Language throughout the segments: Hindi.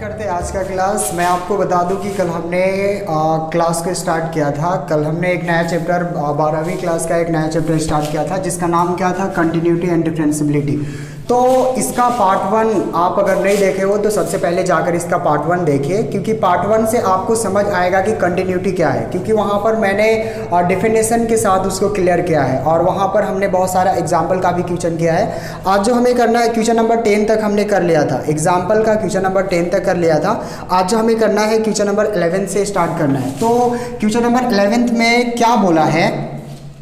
करते हैं आज का क्लास। मैं आपको बता दूं कि कल हमने क्लास को स्टार्ट किया था। कल हमने एक नया चैप्टर 12वीं क्लास का एक नया चैप्टर स्टार्ट किया था जिसका नाम क्या था, कंटिन्यूटी एंड डिफरेंशियबिलिटी। तो इसका पार्ट 1 आप अगर नहीं देखे हो तो सबसे पहले जाकर इसका पार्ट 1 देखिए, क्योंकि पार्ट 1 से आपको समझ आएगा कि कंटिन्यूटी क्या है, क्योंकि वहाँ पर मैंने डेफिनेशन के साथ उसको क्लियर किया है और वहाँ पर हमने बहुत सारा एग्जाम्पल का भी क्वेश्चन किया है। आज जो हमें करना है, क्वेश्चन नंबर 10 तक हमने कर लिया था, एग्जाम्पल का क्वेश्चन नंबर 10 तक कर लिया था। आज जो हमें करना है क्वेश्चन नंबर 11 से स्टार्ट करना है। तो क्वेश्चन नंबर 11 में क्या बोला है,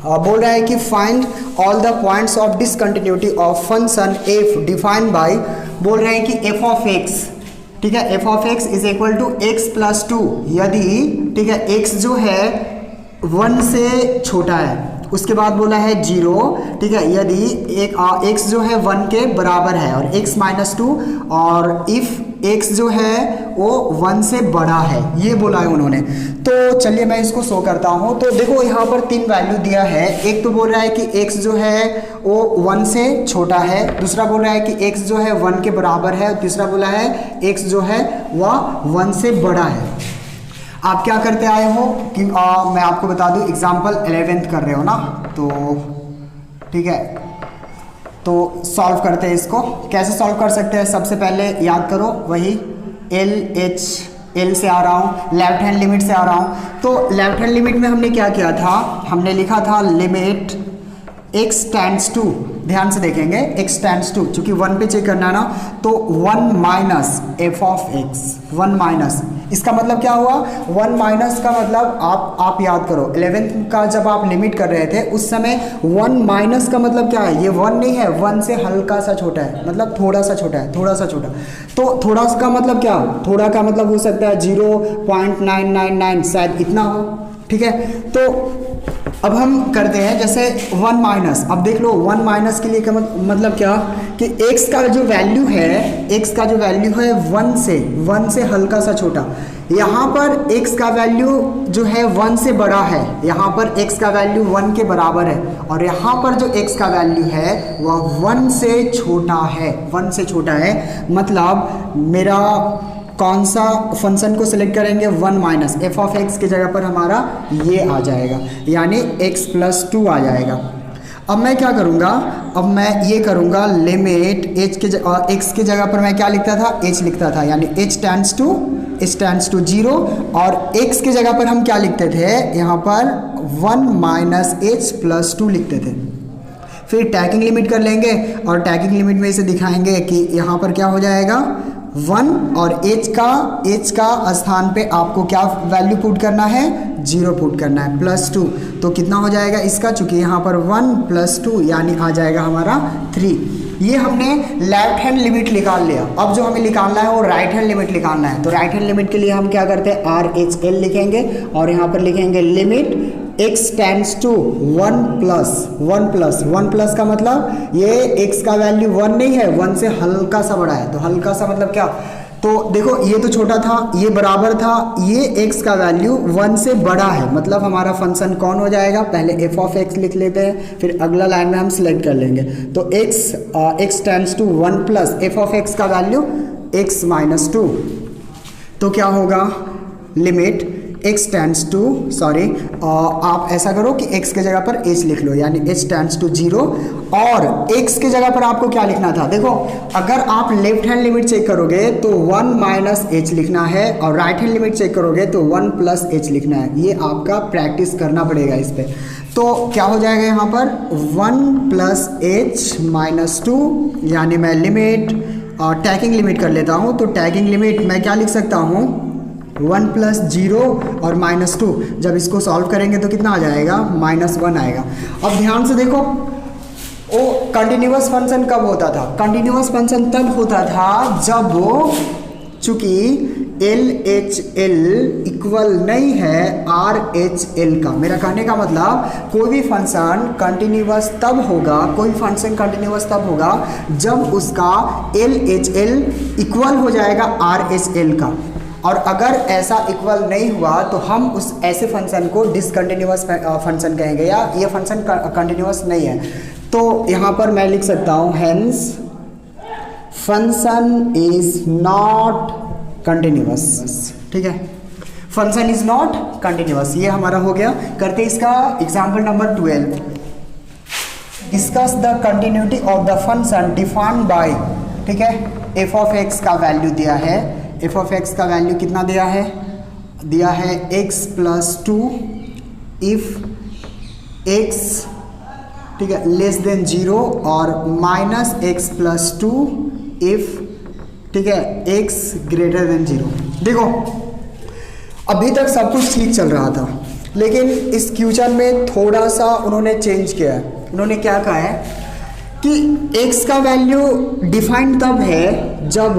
बोल रहा है कि find all the points of discontinuity of function f defined by, बोल रहे हैं कि एफ ऑफ एक्स, ठीक है, f of x is equal to x plus 2 यदि, ठीक है, एक्स जो है 1 से छोटा है। उसके बाद बोला है 0, ठीक है, यदि एक्स जो है 1 के बराबर है और x माइनस 2, और इफ x जो है वो 1 से बड़ा है, ये बोला है उन्होंने। तो चलिए मैं इसको शो करता हूँ। तो देखो यहाँ पर 3 वैल्यू दिया है। एक तो बोल रहा है कि x जो है वो 1 से छोटा है, दूसरा बोल रहा है कि x जो है 1 के बराबर है, और तीसरा बोला है x जो है वह 1 से बड़ा है। आप क्या करते आए हो कि मैं आपको बता दूं, एग्जाम्पल 11th कर रहे हो ना, तो ठीक है, तो सॉल्व करते हैं इसको। कैसे सॉल्व कर सकते हैं, सबसे पहले याद करो वही एल से आ रहा हूँ, लेफ्ट हैंड लिमिट से आ रहा हूँ। तो लेफ्ट हैंड लिमिट में हमने क्या किया था, हमने लिखा था लिमिट x टेंड्स टू, ध्यान से देखेंगे, x टेंड्स टू, चूंकि 1 पे चेक करना है ना, तो 1 minus f of x, 1 minus, इसका मतलब क्या हुआ, 1 माइनस का मतलब आप याद करो 11th का जब आप लिमिट कर रहे थे उस समय 1 माइनस का मतलब क्या है, ये 1 नहीं है, 1 से हल्का सा छोटा है, मतलब थोड़ा सा छोटा है, थोड़ा सा छोटा। तो थोड़ा का मतलब क्या, थोड़ा का मतलब हो सकता है 0.999 शायद इतना हो, ठीक है। तो अब हम करते हैं जैसे 1 माइनस, अब देख लो 1 माइनस के लिए का मतलब क्या कि x का जो वैल्यू है, x का जो वैल्यू है 1 से हल्का सा छोटा। यहाँ पर x का वैल्यू जो है 1 से बड़ा है, यहाँ पर x का वैल्यू 1 के बराबर है, और यहाँ पर जो x का वैल्यू है वह 1 से छोटा है, 1 से छोटा है। मतलब मेरा कौन सा फंक्शन को सिलेक्ट करेंगे, 1 माइनस एफ ऑफ एक्स की जगह पर हमारा ये आ जाएगा, यानी x प्लस 2 आ जाएगा। अब मैं क्या करूँगा, अब मैं ये करूँगा लिमिट x की जगह पर मैं क्या लिखता था, h लिखता था, यानी h टेंड्स टू 0, और x की जगह पर हम क्या लिखते थे, यहाँ पर 1 माइनस h प्लस 2 लिखते थे। फिर टैगिंग लिमिट कर लेंगे और टैगिंग लिमिट में इसे दिखाएंगे कि यहाँ पर क्या हो जाएगा 1, और h का स्थान पे आपको क्या वैल्यू पुट करना है, 0 पुट करना है, प्लस 2। तो कितना हो जाएगा इसका, चूंकि यहाँ पर 1 प्लस 2 यानी आ जाएगा हमारा 3। ये हमने लेफ्ट हैंड लिमिट निकाल लिया। अब जो हमें निकालना है वो राइट हैंड लिमिट निकालना है। तो राइट हैंड लिमिट के लिए हम क्या करते हैं, RHL लिखेंगे और यहाँ पर लिखेंगे limit x tends to 1 plus का मतलब ये x का वैल्यू 1 नहीं है, 1 से हल्का सा बड़ा है। तो हल्का सा मतलब क्या, तो देखो ये तो छोटा था, ये बराबर था, ये x का वैल्यू 1 से बड़ा है, मतलब हमारा फंक्शन कौन हो जाएगा, पहले f ऑफ x लिख लेते हैं, फिर अगला लाइन में हम सिलेक्ट कर लेंगे। तो x tends to 1 plus f of x का वैल्यू x माइनस 2, तो क्या होगा limit x tends to, sorry आप ऐसा करो कि x के जगह पर h लिख लो, यानी h टेंड्स टू 0, और x के जगह पर आपको क्या लिखना था, देखो अगर आप लेफ्ट हैंड लिमिट चेक करोगे तो 1 माइनस h लिखना है, और राइट हैंड लिमिट चेक करोगे तो 1 प्लस h लिखना है। ये आपका प्रैक्टिस करना पड़ेगा इस पर। तो क्या हो जाएगा यहाँ पर 1 प्लस h माइनस 2, यानी मैं लिमिट टैगिंग लिमिट कर लेता हूँ। तो टैगिंग लिमिट मैं क्या लिख सकता हूँ, 1 प्लस 0 और माइनस 2, जब इसको सॉल्व करेंगे तो कितना आ जाएगा, -1 आएगा। अब ध्यान से देखो वो कंटिन्यूअस फंक्शन कब होता था, कंटिन्यूअस फंक्शन तब होता था जब वो चूंकि LHL इक्वल नहीं है RHL का। मेरा कहने का मतलब कोई भी फंक्शन कंटिन्यूअस तब होगा, कोई फंक्शन कंटिन्यूअस तब होगा जब उसका LHL इक्वल हो जाएगा RHL का, और अगर ऐसा इक्वल नहीं हुआ तो हम उस ऐसे फंक्शन को डिसकंटिन्यूअस फंक्शन कहेंगे, या ये फंक्शन कंटिन्यूअस नहीं है। तो यहाँ पर मैं लिख सकता हूँ hence function is not continuous, ठीक है। फंक्शन इज नॉट कंटिन्यूअस, ये हमारा हो गया। करते इसका example number 12। Discuss the continuity of the function defined by, ठीक है, एफ ऑफ एक्स का वैल्यू दिया है। एफ ऑफ एक्स का वैल्यू कितना दिया है? दिया है एक्स प्लस 2 इफ एक्स, ठीक है, लेस देन 0 और माइनस एक्स प्लस 2 इफ, ठीक है, एक्स ग्रेटर देन 0। देखो अभी तक सब कुछ ठीक चल रहा था, लेकिन इस क्वेश्चन में थोड़ा सा उन्होंने चेंज किया है। उन्होंने क्या कहा है कि x का वैल्यू डिफाइंड तब है जब,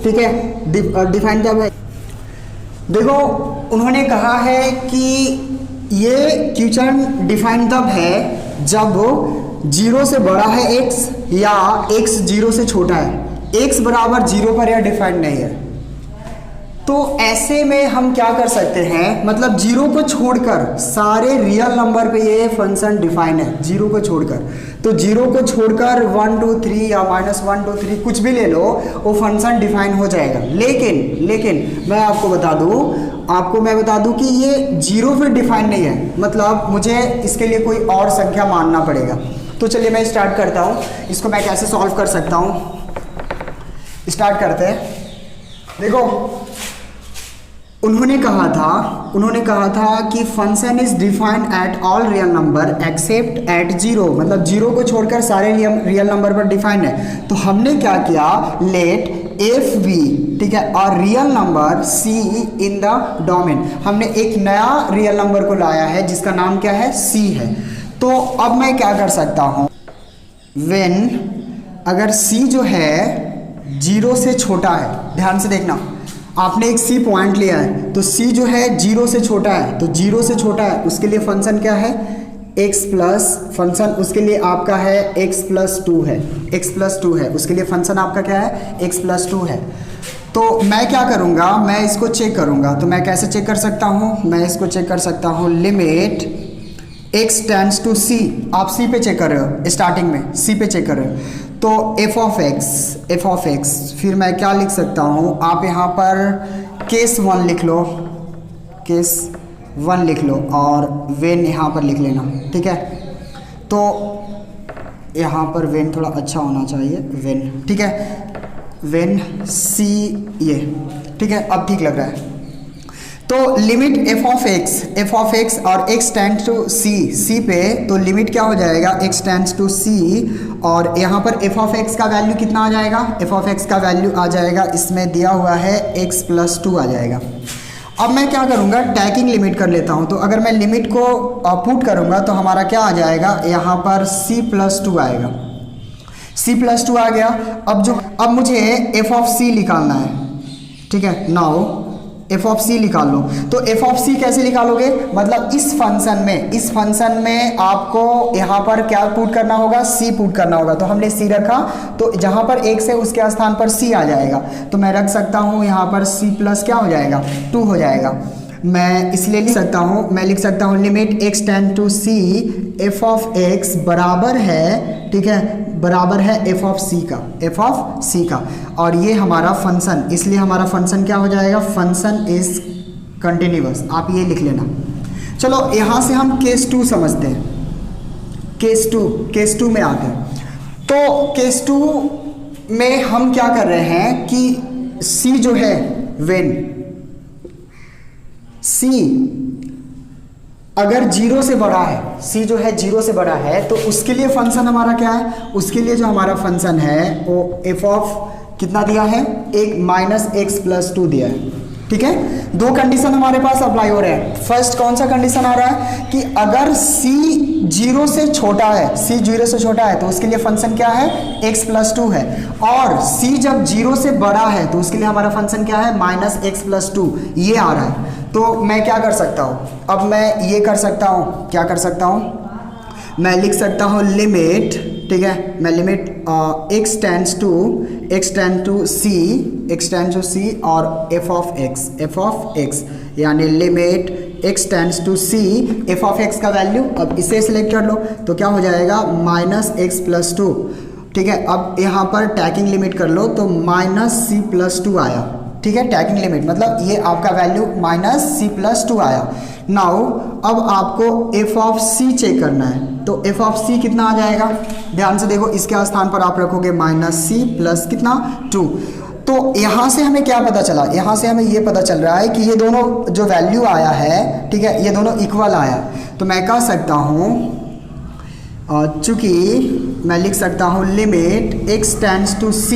ठीक है, डिफाइंड तब है। देखो उन्होंने कहा है कि ये क्वेश्चन डिफाइंड तब है जब 0 से बड़ा है x या x 0 से छोटा है। x बराबर 0 पर यह डिफाइंड नहीं है। तो ऐसे में हम क्या कर सकते हैं, मतलब 0 को छोड़कर सारे रियल नंबर पे ये फंक्शन डिफाइन है, 0 को छोड़कर। तो 0 को छोड़कर 1 2 3 या -1 2 3 कुछ भी ले लो, वो फंक्शन डिफाइन हो जाएगा। लेकिन मैं आपको बता दूं कि ये 0 पे डिफाइन नहीं है, मतलब मुझे इसके लिए कोई और संख्या मानना पड़ेगा। तो चलिए मैं स्टार्ट करता हूँ, इसको मैं कैसे सॉल्व कर सकता हूँ। स्टार्ट करते हैं। देखो उन्होंने कहा था कि function is defined at all real number except eight 0, मतलब 0 को छोड़कर सारे रियल नंबर पर डिफाइंड है। तो हमने क्या किया, लेट एफ बी, ठीक है, और real number c in the domain. हमने एक नया रियल नंबर को लाया है जिसका नाम क्या है, सी है। तो अब मैं क्या कर सकता हूँ, व्हेन अगर सी जो है 0 से छोटा है, ध्यान से देखना, आपने एक सी पॉइंट लिया है, तो सी जो है 0 से छोटा है, तो 0 से छोटा है उसके लिए फंक्शन क्या है, x प्लस, फंक्शन उसके लिए आपका है x प्लस 2 है, x प्लस 2 है, उसके लिए फंक्शन आपका क्या है, x प्लस 2 है। तो मैं क्या करूँगा, मैं इसको चेक करूँगा। तो मैं कैसे चेक कर सकता हूँ, मैं इसको चेक कर सकता हूँ, limit x tends to c, आप c पे चेक कर रहे हो, स्टार्टिंग में c पे चेक कर रहे हो। तो f ऑफ x, फिर मैं क्या लिख सकता हूँ, आप यहाँ पर केस 1 लिख लो, केस 1 लिख लो और वेन यहाँ पर लिख लेना, ठीक है। तो यहाँ पर वेन थोड़ा अच्छा होना चाहिए, वेन, ठीक है, वेन सी, ये ठीक है, अब ठीक लग रहा है। तो लिमिट f ऑफ x और x टेंड्स टू c पे, तो लिमिट क्या हो जाएगा, x टेंड्स टू c, और यहाँ पर f ऑफ x का वैल्यू कितना आ जाएगा, f ऑफ x का वैल्यू आ जाएगा, इसमें दिया हुआ है x प्लस 2 आ जाएगा। अब मैं क्या करूँगा, टैकिंग लिमिट कर लेता हूँ। तो अगर मैं लिमिट को पुट करूँगा तो हमारा क्या आ जाएगा, यहाँ पर c प्लस 2 आएगा, c प्लस 2 आ गया। अब मुझे f ऑफ c निकालना है, ठीक है। नाउ f ऑफ c निकाल लो। तो f ऑफ c कैसे निकालोगे, मतलब इस फंक्शन में आपको यहाँ पर क्या पुट करना होगा, c पुट करना होगा। तो हमने c रखा, तो जहाँ पर x है उसके स्थान पर c आ जाएगा। तो मैं रख सकता हूँ यहाँ पर c प्लस क्या हो जाएगा, 2 हो जाएगा। मैं इसलिए लिख सकता हूँ limit x tend to c, f of x बराबर है, ठीक है, बराबर है f ऑफ c का, और ये हमारा फंक्शन, इसलिए हमारा फंक्शन क्या हो जाएगा, फंक्शन इज कंटिन्यूअस, आप ये लिख लेना। चलो यहाँ से हम केस 2 समझते हैं, केस 2 में आते हैं। तो केस 2 में हम क्या कर रहे हैं कि c जो है, वेन c अगर 0 से बड़ा है, c जो है 0 से बड़ा है, तो उसके लिए फंक्शन हमारा क्या है, उसके लिए जो हमारा फंक्शन है वो f ऑफ कितना दिया है, एक माइनस एक्स प्लस 2 दिया है, ठीक है। 2 कंडीशन हमारे पास अप्लाई हो रहे हैं। फर्स्ट कौन सा कंडीशन आ रहा है कि अगर c 0 से छोटा है, तो उसके लिए फंक्शन क्या है, x प्लस 2 है, और c जब 0 से बड़ा है तो उसके लिए हमारा फंक्शन क्या है, माइनस एक्स प्लस 2, ये आ रहा है। तो मैं क्या कर सकता हूँ, अब मैं ये कर सकता हूँ, क्या कर सकता हूँ, मैं लिख सकता हूँ लिमिट, ठीक है, मैं limit x tends to c और f ऑफ x, यानी limit x tends to c, f of x का वैल्यू, अब इसे सिलेक्ट कर लो, तो क्या हो जाएगा, माइनस एक्स प्लस 2, ठीक है। अब यहाँ पर टैकिंग लिमिट कर लो, तो माइनस c प्लस 2 आया, ठीक है, टैकिंग लिमिट मतलब ये आपका वैल्यू -c+2 आया। नाउ अब आपको एफ ऑफ सी चेक करना है, तो एफ ऑफ सी कितना आ जाएगा, ध्यान से देखो, इसके स्थान पर आप रखोगे -c+ कितना 2। तो यहाँ से हमें क्या पता चला, यहाँ से हमें ये पता चल रहा है कि ये दोनों जो वैल्यू आया है, ठीक है, ये दोनों इक्वल आया। तो मैं कह सकता हूँ, चूँकि मैं लिख सकता हूँ limit x tends to c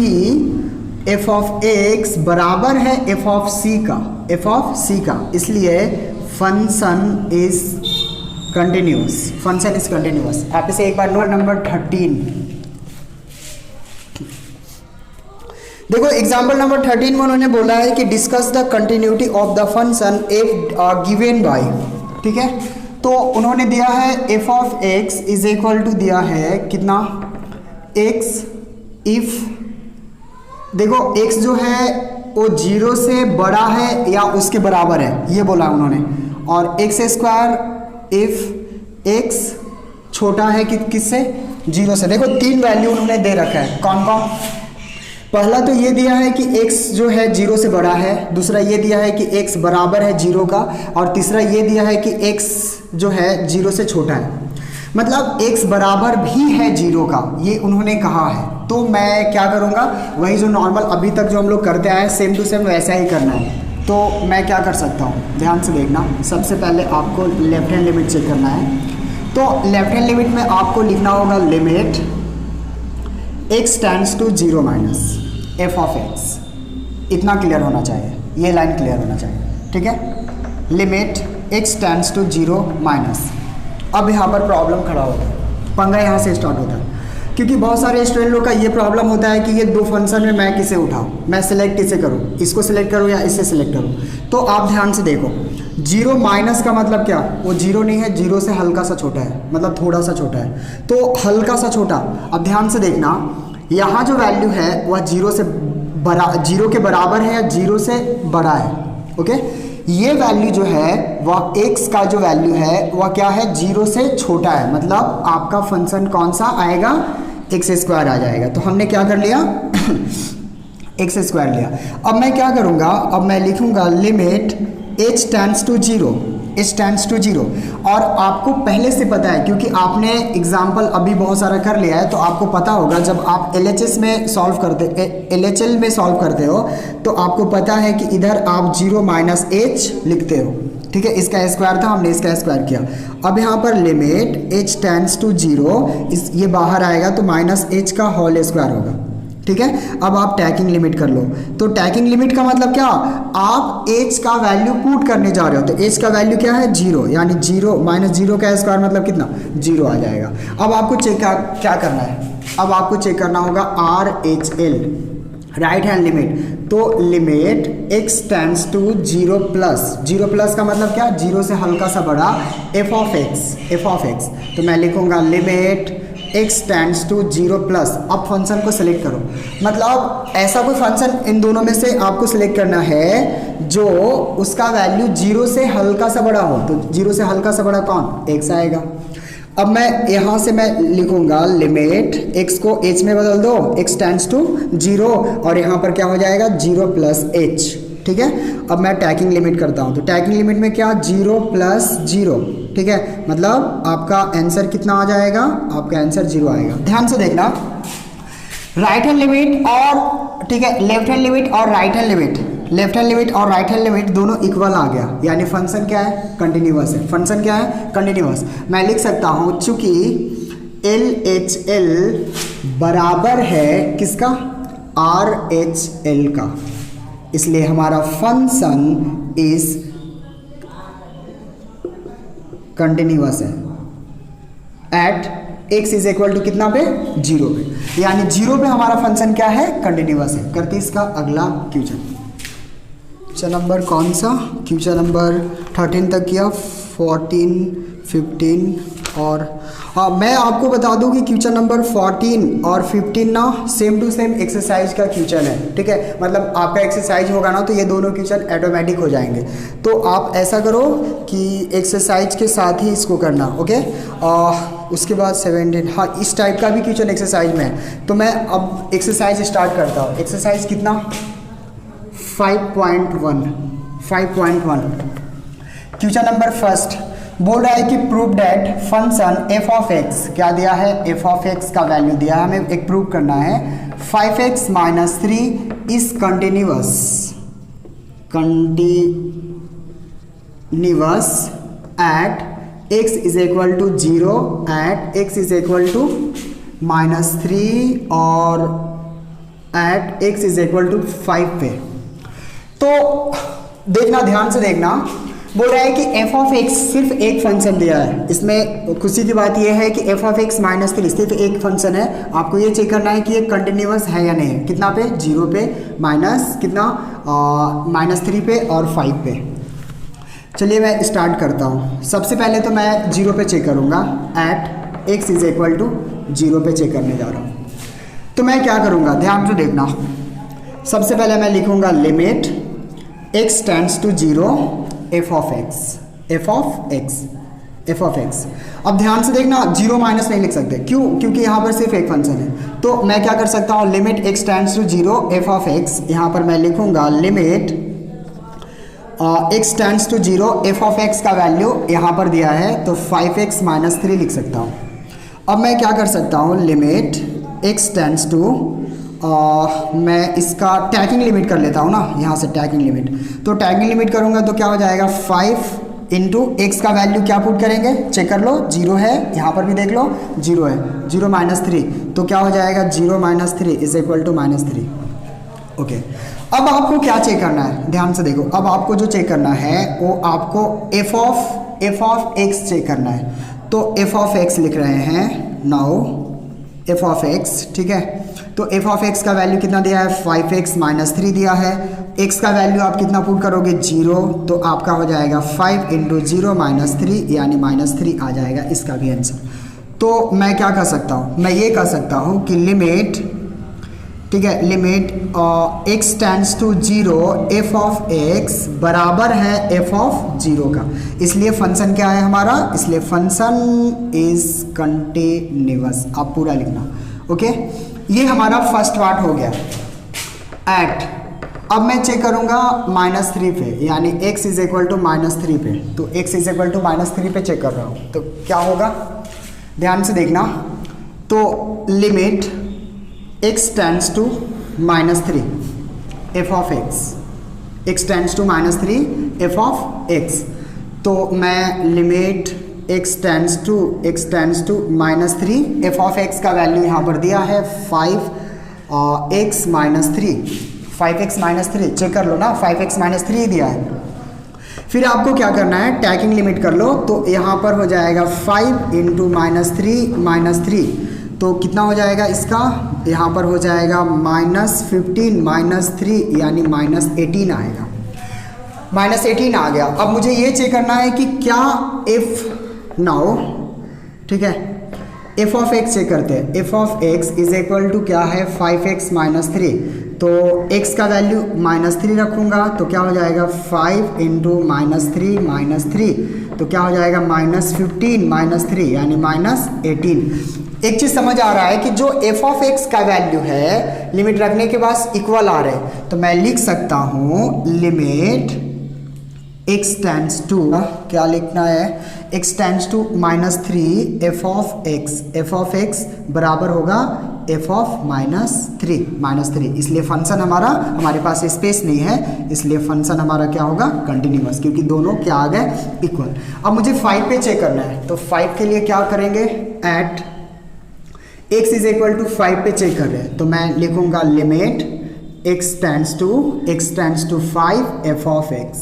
f of x बराबर है एफ ऑफ सी का, इसलिए फंक्शन इज कंटिन्यूस। आप इसे एक बार नोट नंबर 13 देखो। एग्जाम्पल नंबर 13 में उन्होंने बोला है कि discuss the continuity of the function f given by, ठीक है, तो उन्होंने दिया है f of x is equal to दिया है कितना x इफ, देखो x जो है वो 0 से बड़ा है या उसके बराबर है, ये बोला उन्होंने, और x² इफ x छोटा है किससे, 0 से। देखो 3 वैल्यू उन्होंने दे रखा है, कौन कौन, पहला तो ये दिया है कि x जो है 0 से बड़ा है, दूसरा ये दिया है कि x बराबर है 0 का, और तीसरा ये दिया है कि x जो है 0 से छोटा है, मतलब x बराबर भी है 0 का, ये उन्होंने कहा है। तो मैं क्या करूँगा, वही जो नॉर्मल अभी तक जो हम लोग करते आए सेम टू सेम वैसा ही करना है। तो मैं क्या कर सकता हूँ, ध्यान से देखना, सबसे पहले आपको लेफ्ट हैंड लिमिट चेक करना है। तो लेफ्ट हैंड लिमिट में आपको लिखना होगा limit x tends to 0 minus f of x, इतना क्लियर होना चाहिए, ये लाइन क्लियर होना चाहिए, ठीक है। Limit x tends to 0 minus, अब यहाँ पर प्रॉब्लम खड़ा होता है, पंगा यहाँ से स्टार्ट होता है, क्योंकि बहुत सारे स्टूडेंट लोग का ये प्रॉब्लम होता है कि ये दो फंक्शन में मैं किसे उठाऊँ, मैं सिलेक्ट किसे करूँ, इसको सिलेक्ट करूँ या इसे सिलेक्ट करूँ। तो आप ध्यान से देखो, 0 माइनस का मतलब क्या, वो 0 नहीं है, 0 से हल्का सा छोटा है, मतलब थोड़ा सा छोटा है, तो हल्का सा छोटा। अब ध्यान से देखना, यहाँ जो वैल्यू है वह 0 के बराबर है या 0 से बड़ा है, ओके। ये वैल्यू जो है वह x का जो वैल्यू है वह क्या है, 0 से छोटा है, मतलब आपका फंक्शन कौन सा आएगा, x² आ जाएगा। तो हमने क्या कर लिया x² लिया। अब मैं क्या करूँगा, अब मैं लिखूँगा लिमिट h टेंड्स टू 0, और आपको पहले से पता है क्योंकि आपने एग्जाम्पल अभी बहुत सारा कर लिया है, तो आपको पता होगा जब आप LHL में सॉल्व करते हो तो आपको पता है कि इधर आप 0 माइनस h लिखते हो, ठीक है। इसका स्क्वायर था, हमने इसका स्क्वायर किया। अब यहाँ पर लिमिट h टेंड्स टू 0, ये बाहर आएगा तो माइनस h का होल स्क्वायर होगा, ठीक है। अब आप टैकिंग लिमिट कर लो, तो टैकिंग लिमिट का मतलब क्या, आप h का वैल्यू पुट करने जा रहे हो, तो h का वैल्यू क्या है 0, यानी 0 माइनस 0 का स्क्वायर मतलब कितना 0 आ जाएगा। अब आपको चेक क्या करना है, अब आपको चेक करना होगा RHL राइट हैंड लिमिट, तो limit x tends to 0 plus का मतलब क्या, 0 से हल्का सा बड़ा f ऑफ x, तो मैं लिखूंगा limit x tends to 0 plus. अब फंक्शन को सिलेक्ट करो, मतलब ऐसा कोई फंक्शन इन दोनों में से आपको सिलेक्ट करना है जो उसका वैल्यू 0 से हल्का सा बड़ा हो, तो 0 से हल्का सा बड़ा कौन, x आएगा। अब मैं यहाँ से मैं लिखूंगा लिमिट x को h में बदल दो, x टेंड्स टू 0, और यहाँ पर क्या हो जाएगा 0 प्लस h, ठीक है। अब मैं टैकिंग लिमिट करता हूँ, तो टैकिंग लिमिट में क्या 0 प्लस 0, ठीक है, मतलब आपका आंसर कितना आ जाएगा, आपका आंसर 0 आएगा। ध्यान से देखना, राइट हैंड लिमिट और, ठीक है, लेफ्ट हैंड लिमिट और राइट हैंड लिमिट दोनों इक्वल आ गया, यानी फंक्शन क्या है, कंटिन्यूअस है। फंक्शन क्या है, कंटिन्यूअस। मैं लिख सकता हूँ चूंकि LHL बराबर है किसका, RHL का, इसलिए हमारा फंक्शन इज कंटिन्यूअस है at x is equal to कितना पे, 0 पे, यानी 0 पे हमारा फंक्शन क्या है, कंटिन्यूअस है। करते इसका अगला क्वेश्चन नंबर कौन सा, क्वेश्चन नंबर 13 तक किया, 14, 15 और मैं आपको बता दूं कि क्वेश्चन नंबर 14 और 15 ना सेम टू सेम एक्सरसाइज का क्वेश्चन है, ठीक है। मतलब आपका एक्सरसाइज होगा ना तो ये दोनों क्वेश्चन ऑटोमेटिक हो जाएंगे। तो आप ऐसा करो कि एक्सरसाइज के साथ ही इसको करना, ओके। उसके बाद 17, हाँ इस टाइप का भी क्वेश्चन एक्सरसाइज में है। तो मैं अब एक्सरसाइज स्टार्ट करता हूँ। एक्सरसाइज कितना 5.1 क्वेश्चन नंबर फर्स्ट बोल रहा है कि prove that function f of एक्स, क्या दिया है, एफ ऑफ एक्स का वैल्यू दिया है, हमें एक प्रूव करना है 5x minus 3 is continuous at x is equal to 0 at x is equal to minus 3 और at x is equal to 5 पे। तो देखना, ध्यान से देखना, बोल रहा है कि f ऑफ x सिर्फ एक फंक्शन दिया है। इसमें खुशी की बात यह है कि f ऑफ x माइनस 3 सिर्फ एक फंक्शन है। आपको ये चेक करना है कि ये कंटिन्यूअस है या नहीं है। कितना पे, 0 पे, माइनस कितना, माइनस 3 पे और 5 पे। चलिए मैं स्टार्ट करता हूँ। सबसे पहले तो मैं 0 पे चेक करूँगा, at x is equal to 0 पे चेक करने जा रहा हूँ। तो मैं क्या करूँगा, ध्यान से देखना। सबसे पहले मैं लिखूँगा limit x tends to 0 f of x। अब ध्यान से देखना, 0 माइनस नहीं लिख सकते, क्यों, क्योंकि यहाँ पर सिर्फ एक फंक्शन है। तो मैं क्या कर सकता हूँ, limit x tends to 0 f of x, यहाँ पर मैं लिखूँगा limit x tends to 0 f of x का वैल्यू यहाँ पर दिया है तो 5x माइनस 3 लिख सकता हूँ। अब मैं क्या कर सकता हूँ, लिमिट x टेंड्स टू मैं इसका टैगिंग लिमिट कर लेता हूँ ना, यहाँ से टैगिंग लिमिट। तो टैगिंग लिमिट करूँगा तो क्या हो जाएगा, 5 इंटू एक्स का वैल्यू क्या पुट करेंगे, चेक कर लो, 0 है, यहाँ पर भी देख लो 0 है, 0 माइनस 3, तो क्या हो जाएगा 0 minus 3 is equal to minus 3। Okay, अब आपको क्या चेक करना है, ध्यान से देखो। अब आपको जो चेक करना है वो आपको एफ ऑफ एक्स चेक करना है। तो एफ ऑफ एक्स लिख रहे हैं, नाउ एफ ऑफ एक्स, ठीक है। तो एफ ऑफ एक्स का वैल्यू कितना दिया है, 5x माइनस 3 दिया है। x का वैल्यू आप कितना पुट करोगे, 0, तो आपका हो जाएगा 5 इंटू 0 माइनस 3 यानी माइनस 3 आ जाएगा इसका भी आंसर। तो मैं क्या कर सकता हूँ, मैं ये कर सकता हूँ कि लिमिट, ठीक है, limit x tends to 0 f of x बराबर है f ऑफ 0 का। इसलिए फंक्शन क्या है हमारा, इसलिए फंक्शन इज कंटिन्यूअस, आप पूरा लिखना। ओके, ये हमारा फर्स्ट पार्ट हो गया। एट, अब मैं चेक करूंगा माइनस 3 पे, यानी x is equal to minus 3 पे। तो x is equal to minus 3 पे चेक कर रहा हूँ, तो क्या होगा, ध्यान से देखना। तो limit x tends to minus 3 f of x tends to minus 3 f of x। तो मैं limit x tends to minus 3 f of x का वैल्यू यहाँ पर दिया है 5x माइनस 3 चेक कर लो ना, 5x माइनस 3 दिया है। फिर आपको क्या करना है, टैगिंग लिमिट कर लो। तो यहाँ पर हो जाएगा 5 इंटू माइनस 3, तो कितना हो जाएगा इसका, यहाँ पर हो जाएगा माइनस 15 माइनस 3 यानी माइनस 18 आएगा, माइनस 18 आ गया। अब मुझे ये चेक करना है कि क्या इफ नाउ, ठीक है, एफ ऑफ एक्स चेक करते हैं। F of x is equal to क्या है, 5x माइनस 3। तो x का वैल्यू माइनस 3 रखूँगा तो क्या हो जाएगा 5 इंटू माइनस 3, तो क्या हो जाएगा माइनस 15 माइनस 3 यानी माइनस 18। एक चीज़ समझ आ रहा है कि जो एफ ऑफ एक्स का वैल्यू है लिमिट रखने के बाद इक्वल आ रहे हैं, तो मैं लिख सकता हूँ लिमिट x टेंड्स टू, क्या लिखना है, x tends to minus 3 f of x बराबर होगा f ऑफ माइनस 3, इसलिए फंक्शन हमारे पास स्पेस नहीं है, इसलिए फंक्शन हमारा क्या होगा, कंटिन्यूअस, क्योंकि दोनों क्या आ गए, इक्वल। अब मुझे 5 पे चेक करना है, तो 5 के लिए क्या करेंगे, at x is equal to 5 पे चेक कर रहे हैं, तो मैं लिखूंगा limit x tends to 5 f of x।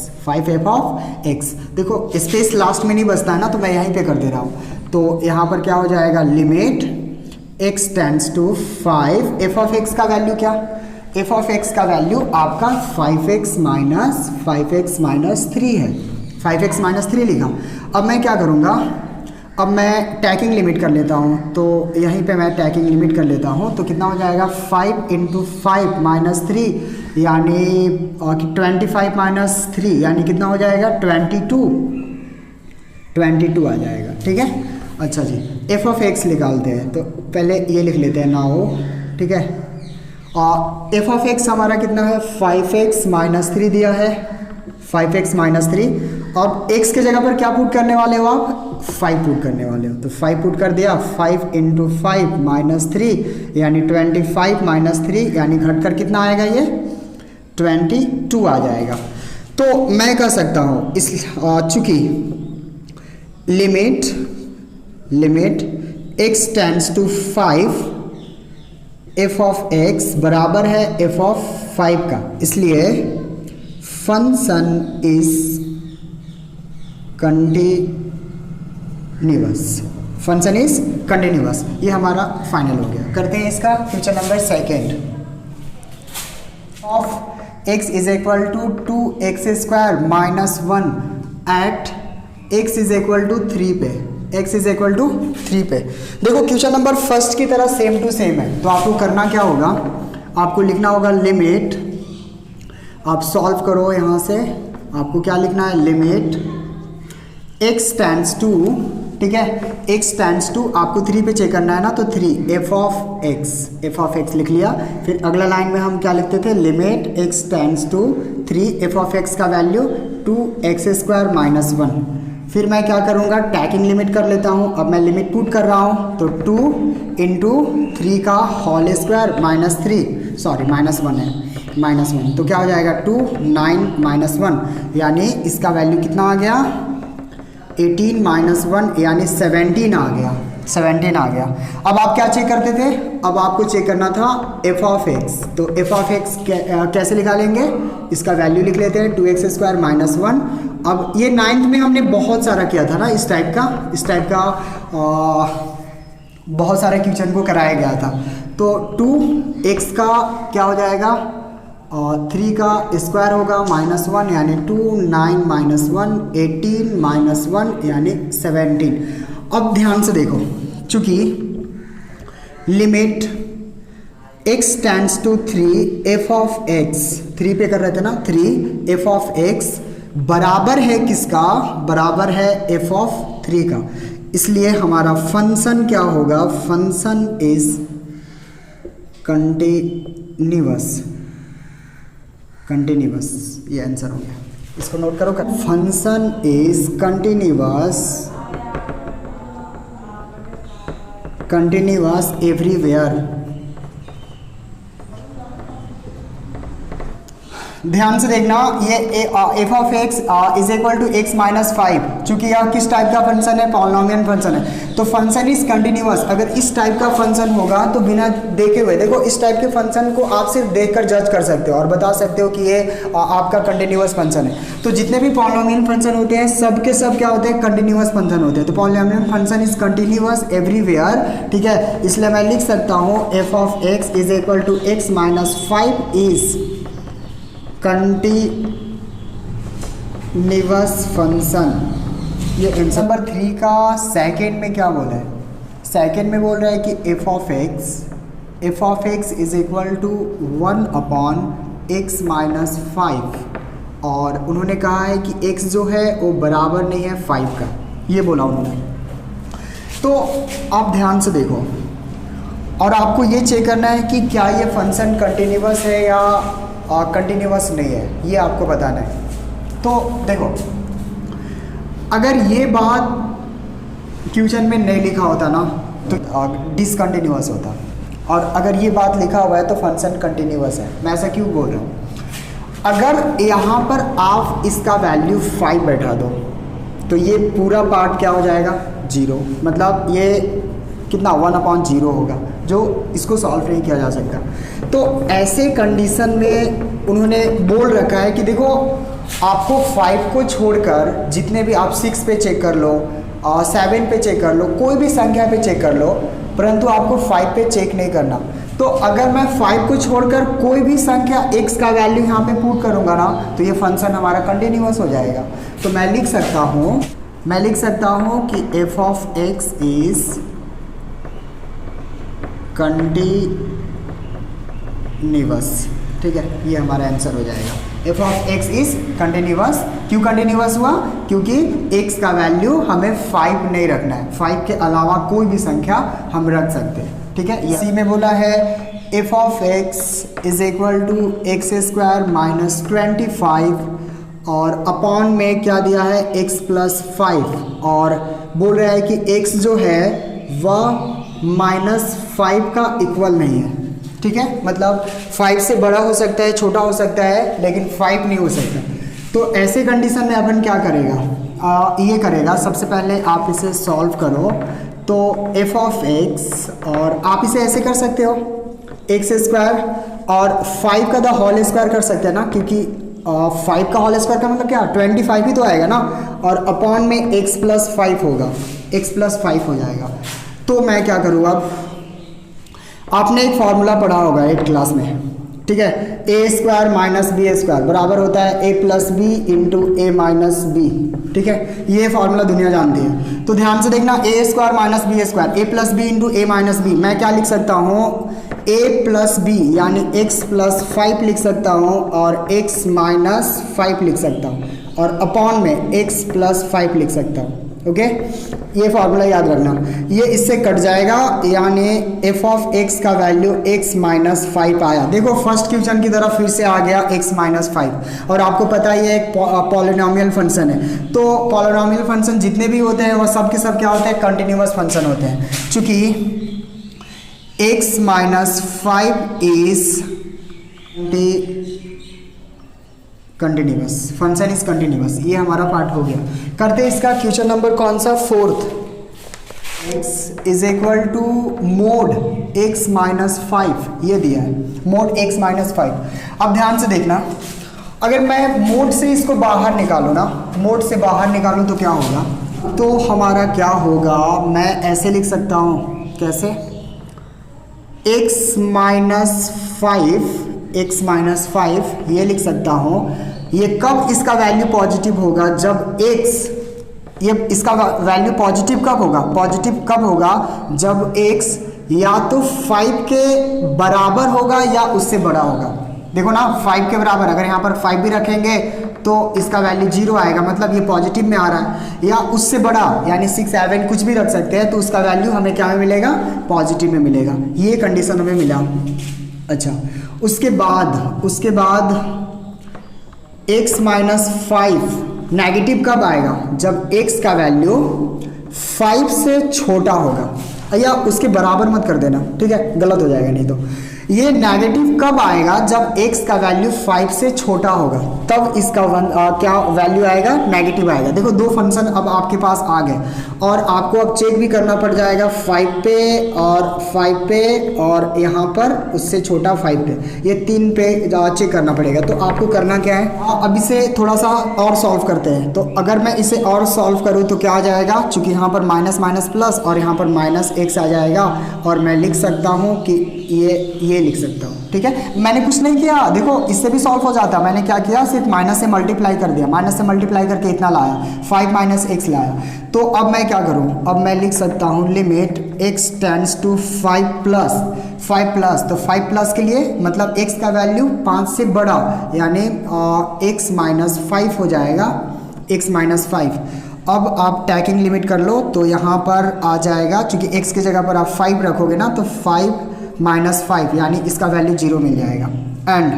देखो स्पेस लास्ट में नहीं बचता है ना, तो मैं यहीं पे कर दे रहा हूँ। तो यहाँ पर क्या हो जाएगा, limit x tends to 5 f of x का वैल्यू क्या, f ऑफ x का वैल्यू आपका 5x माइनस 3 है, 5x माइनस 3 लिखा। अब मैं क्या करूँगा, अब मैं टैगिंग लिमिट कर लेता हूँ, तो यहीं पे मैं टैगिंग लिमिट कर लेता हूँ। तो कितना हो जाएगा 5 इंटू 5 माइनस 3 यानी 25 माइनस 3 यानी कितना हो जाएगा 22 आ जाएगा, ठीक है। अच्छा जी, एफ ऑफ एक्स निकालते हैं, तो पहले ये लिख लेते हैं नाउ, ठीक है। एफ ऑफ एक्स हमारा कितना है 5x माइनस 3 दिया है, 5x माइनस 3। अब x के जगह पर क्या पुट करने वाले हो आप 5 पुट करने वाले हो, तो 5 पुट कर दिया, 5 इंटू 5 माइनस 3 यानी 25 माइनस 3 यानी घटकर कितना आएगा ये 22 आ जाएगा। तो मैं कह सकता हूँ इस चूंकि limit x tends to 5 f of x बराबर है f ऑफ 5 का, इसलिए फंक्शन इज कंटिन्यूअस। ये हमारा फाइनल हो गया। करते हैं इसका question number second. Of x is equal to 2x square minus 1 at x is equal to 3 पे, x इज इक्वल टू 3 पे। देखो क्वेश्चन नंबर फर्स्ट की तरह सेम टू सेम है, तो आपको करना क्या होगा, आपको लिखना होगा लिमिट, आप सॉल्व करो यहाँ से, आपको क्या लिखना है लिमिट x टेंड्स टू, ठीक है, x टेंड्स टू आपको 3 पे चेक करना है ना, तो 3 f ऑफ x लिख लिया। फिर अगला लाइन में हम क्या लिखते थे, limit x tends to 3 f of x का वैल्यू 2x स्क्वायर माइनस 1। फिर मैं क्या करूँगा, टैकिंग लिमिट कर लेता हूँ। अब मैं लिमिट पुट कर रहा हूँ, तो 2 इंटू 3 का होल स्क्वायर माइनस 1 है, माइनस 1, तो क्या हो जाएगा 2 9 माइनस 1 यानी इसका वैल्यू कितना आ गया 18 माइनस 1 यानी 17 आ गया। अब आप क्या चेक करते थे, अब आपको चेक करना था f ऑफ x, तो f ऑफ x कैसे निकालेंगे, इसका वैल्यू लिख लेते हैं 2x स्क्वायर माइनस 1। अब ये 9th में हमने बहुत सारा किया था ना, इस टाइप का बहुत सारे क्वेश्चन को कराया गया था। तो 2x का क्या हो जाएगा, 3 का स्क्वायर होगा माइनस 1 यानी 2 9 माइनस 1 18 माइनस 1 यानी 17। अब ध्यान से देखो, चूंकि limit x tends to 3 f of x 3 पे कर रहे थे ना, 3 f ऑफ x बराबर है किसका, बराबर है f ऑफ 3 का, इसलिए हमारा फंक्शन क्या होगा, फंक्शन इज कंटिन्यूअस, ये आंसर हो गया। इसको नोट करो, फंक्शन इज कंटिन्यूअस एवरीवेयर। ध्यान से देखना, ये f of x is equal to x minus 5, चूंकि यह किस टाइप का फंक्शन है, पॉलिनोमियल फंक्शन है, तो फंक्शन इज कंटिन्यूअस। अगर इस टाइप का फंक्शन होगा तो बिना देखे हुए, देखो इस टाइप के फंक्शन को आप सिर्फ देखकर जज कर सकते हो और बता सकते हो कि ये आपका कंटिन्यूअस फंक्शन है। तो जितने भी पॉलिनोमियल फंक्शन होते हैं सब के सब क्या होते हैं, कंटिन्यूअस फंक्शन होते हैं। तो polynomial function is continuous everywhere, ठीक है, इसलिए मैं लिख सकता हूँ f of x is equal to x minus 5 is continuous function. ये आंसर नंबर 3 का सेकेंड में क्या बोला है, सेकेंड में बोल रहा है कि f of x is equal to 1 upon x minus 5, और उन्होंने कहा है कि x जो है वो बराबर नहीं है 5 का, ये बोला उन्होंने। तो आप ध्यान से देखो, और आपको ये चेक करना है कि क्या ये फंक्शन कंटिन्यूअस है या कंटिन्यूअस नहीं है, ये आपको बताना है। तो देखो, अगर ये बात क्वेश्चन में नहीं लिखा होता ना तो डिसकंटिन्यूअस होता, और अगर ये बात लिखा हुआ है तो फंक्शन कंटिन्यूअस है। मैं ऐसा क्यों बोल रहा हूँ, अगर यहाँ पर आप इसका वैल्यू 5 बैठा दो तो ये पूरा पार्ट क्या हो जाएगा 0, मतलब ये कितना 1/0 होगा, जो इसको सॉल्व नहीं किया जा सकता। तो ऐसे कंडीशन में उन्होंने बोल रखा है कि देखो आपको 5 को छोड़कर जितने भी आप 6 पे चेक कर लो, 7 पे चेक कर लो, कोई भी संख्या पे चेक कर लो, परंतु आपको 5 पे चेक नहीं करना। तो अगर मैं 5 को छोड़कर कोई भी संख्या x का वैल्यू यहाँ पे पुट करूँगा ना, तो ये फंक्शन हमारा कंटिन्यूअस हो जाएगा। तो मैं लिख सकता हूँ कि f of x is continuous, ठीक है, ये हमारा आंसर हो जाएगा। f of x is continuous. क्यों कंटिन्यूअस हुआ, क्योंकि x का वैल्यू हमें 5 नहीं रखना है, 5 के अलावा कोई भी संख्या हम रख सकते हैं, ठीक है। इसी में बोला है f of x is equal to x square minus 25 और अपॉन में क्या दिया है x प्लस 5 और बोल रहा है कि x जो है वह -5 का इक्वल नहीं है। ठीक है, मतलब 5 से बड़ा हो सकता है, छोटा हो सकता है, लेकिन 5 नहीं हो सकता। तो ऐसे कंडीशन में अपन क्या करेगा, ये करेगा, सबसे पहले आप इसे सॉल्व करो। तो एफ ऑफ एक्स, और आप इसे ऐसे कर सकते हो एक्स स्क्वायर और 5 का द होल स्क्वायर कर सकते हैं ना, क्योंकि 5 का होल स्क्वायर का मतलब क्या 25 ही तो आएगा ना, और अपॉन में x प्लस 5 होगा, x प्लस 5 हो जाएगा। तो मैं क्या करूँ, अब आपने एक फॉर्मूला पढ़ा होगा 8 क्लास में, ठीक है, ए स्क्वायर माइनस बी स्क्वायर बराबर होता है ए प्लस बी इंटू ए माइनस बी। ठीक है, ये फॉर्मूला दुनिया जानती है। तो ध्यान से देखना, ए स्क्वायर माइनस बी स्क्वायर, ए प्लस बी इंटू ए माइनस बी, मैं क्या लिख सकता हूँ a प्लस बी यानी x प्लस 5 लिख सकता हूँ और x माइनस 5 लिख सकता हूँ और अपॉन में x प्लस 5 लिख सकता हूँ। ओके, ये फॉर्मूला याद रखना, ये इससे कट जाएगा, यानी f ऑफ x का वैल्यू x माइनस 5 आया। देखो फर्स्ट क्वेश्चन की तरफ फिर से आ गया x माइनस 5, और आपको पता है ये एक पॉलिनोमियल फंक्शन है। तो पॉलिनोमियल फंक्शन जितने भी होते हैं वो सब के सब क्या होते हैं, कंटिन्यूअस फंक्शन होते हैं। चूँकि x minus 5 is continuous, function is continuous, ये हमारा पार्ट हो गया। करते हैं इसका क्वेश्चन नंबर कौन सा, 4th। x is equal to mod x minus 5, ये दिया है मोड x माइनस 5। अब ध्यान से देखना, अगर मैं मोड से इसको बाहर निकालूँ ना, मोड से बाहर निकालूँ तो क्या होगा, तो हमारा क्या होगा, मैं ऐसे लिख सकता हूँ, कैसे, x माइनस 5 ये लिख सकता हूँ। ये कब इसका वैल्यू पॉजिटिव होगा, जब x, ये इसका वैल्यू पॉजिटिव कब होगा, पॉजिटिव कब होगा जब x या तो 5 के बराबर होगा या उससे बड़ा होगा। देखो ना, 5 के बराबर, अगर यहाँ पर 5 भी रखेंगे तो इसका वैल्यू 0 आएगा, मतलब ये पॉजिटिव में आ रहा है, या उससे बड़ा यानी 6, 7 कुछ भी रख सकते हैं, तो उसका वैल्यू हमें क्या में मिलेगा, पॉजिटिव में मिलेगा। ये कंडीशन हमें मिला। अच्छा, उसके बाद x माइनस 5 नेगेटिव कब आएगा, जब x का वैल्यू 5 से छोटा होगा, या उसके बराबर मत कर देना, ठीक है, गलत हो जाएगा नहीं तो। ये नेगेटिव कब आएगा, जब x का वैल्यू 5 से छोटा होगा, तब इसका क्या वैल्यू आएगा, नेगेटिव आएगा। देखो दो फंक्शन अब आपके पास आ गए, और आपको अब चेक भी करना पड़ जाएगा 5 पे और यहाँ पर उससे छोटा 5 पे, ये 3 पे चेक करना पड़ेगा। तो आपको करना क्या है, अब इसे थोड़ा सा और सॉल्व करते हैं। तो अगर मैं इसे और सॉल्व करूँ तो क्या आ जाएगा, चूँकि यहाँ पर माइनस माइनस प्लस और यहाँ पर माइनस x आ जाएगा, और मैं लिख सकता हूँ कि ये लिख सकता हूँ। ठीक है, मैंने कुछ नहीं किया, देखो इससे भी सॉल्व हो जाता। मैंने क्या किया, सिर्फ माइनस से मल्टीप्लाई कर दिया, माइनस से मल्टीप्लाई करके इतना लाया, 5 माइनस x लाया। तो अब मैं क्या करूँ, अब मैं लिख सकता हूँ limit x tends to 5 plus, तो 5 प्लस के लिए मतलब x का वैल्यू 5 से बड़ा, यानी x माइनस 5 हो जाएगा, x माइनस 5। अब आप टैकिंग लिमिट कर लो, तो यहाँ पर आ जाएगा, क्योंकि x की जगह पर आप 5 रखोगे ना, तो 5 माइनस 5 यानी इसका वैल्यू 0 मिल जाएगा। एंड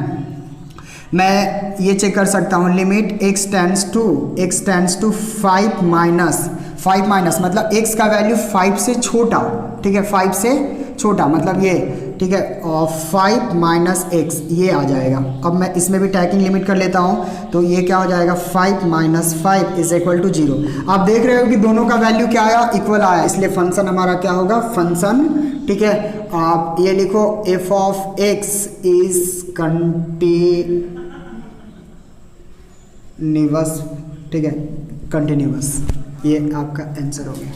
मैं ये चेक कर सकता हूँ limit x tends to 5 minus मतलब x का वैल्यू 5 से छोटा, ठीक है, 5 से छोटा मतलब ये, ठीक है, और 5 माइनस x ये आ जाएगा। अब मैं इसमें भी टैकिंग लिमिट कर लेता हूँ, तो ये क्या हो जाएगा, 5 माइनस 5 इज इक्वल टू 0। आप देख रहे हो कि दोनों का वैल्यू क्या आया, इक्वल आया, इसलिए फंक्शन हमारा क्या होगा, फंक्शन, ठीक है, आप ये लिखो f of x is continuous, ठीक है, कंटिन्यूअस, ये आपका आंसर हो गया।